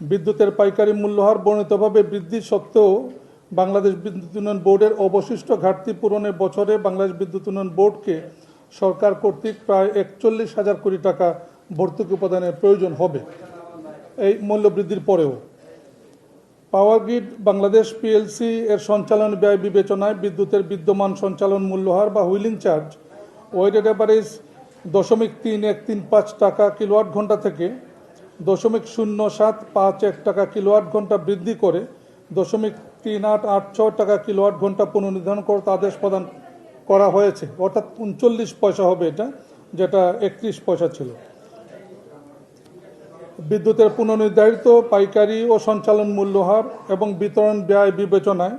বিদ্যুতের পাইকারি মূল্যহার বর্ণিতভাবে বৃদ্ধি সত্ত্বেও বাংলাদেশ বিদ্যুৎ উন্নয়ন বোর্ডের অবশিষ্ট ঘাটতি পূরণে বছরে বাংলাদেশ বিদ্যুৎ উন্নয়ন বোর্ডকে সরকার কর্তৃক প্রায় 41,000 কোটি টাকা ভর্তুকি প্রদানের প্রয়োজন হবে। এই মূল্য বৃদ্ধির পরেও পাওয়ার গ্রিড বাংলাদেশ পিএলসি এর সঞ্চালন ব্যয় বিবেচনায় বিদ্যুতের বিদ্যমান সঞ্চালন মূল্যহার বা হুইলিং চার্জ ওয়েটেড অ্যাভারেজ 0.3135 টাকা কিলোওয়াট ঘন্টা থেকে 0.0751 টাকা কিলোওয়াট ঘন্টা বৃদ্ধি করে 0.3886 টাকা কিলোওয়াট ঘন্টা পুনর্নির্ধারণ করতে আদেশ প্রদান করা হয়েছে। অর্থাৎ 39 পয়সা হবে এটা, যেটা 31 পয়সা ছিল। বিদ্যুতের পুনর্নির্ধারিত পাইকারি ও সঞ্চালন মূল্যহার এবং বিতরণ ব্যয় বিবেচনায়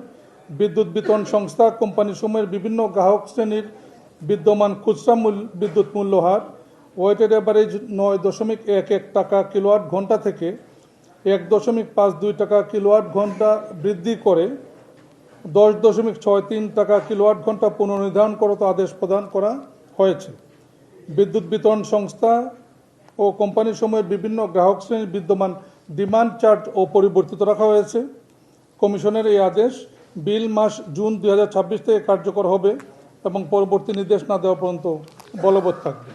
বিদ্যুৎ বিতরণ সংস্থা কোম্পানিসমূহের বিভিন্ন গ্রাহক শ্রেণীর বিদ্যমান খুচরা বিদ্যুৎ মূল্যহার ওয়েটেড অ্যাভারেজ 9.11 টাকা কিলোওয়াট ঘন্টা থেকে 1.52 টাকা কিলোওয়াট ঘন্টা বৃদ্ধি করে 10.63 টাকা কিলোওয়াট ঘন্টা পুনর্নির্ধারণ করতে আদেশ প্রদান করা হয়েছে। বিদ্যুৎ বিতরণ সংস্থা ও কোম্পানিসমূহের বিভিন্ন গ্রাহক শ্রেণীর বিদ্যমান ডিমান্ড চার্জ অপরিবর্তিত রাখা হয়েছে। কমিশনের এই আদেশ বিল মাস জুন 2026 থেকে কার্যকর হবে এবং পরবর্তী নির্দেশ না দেওয়া পর্যন্ত বলবৎ থাকবে।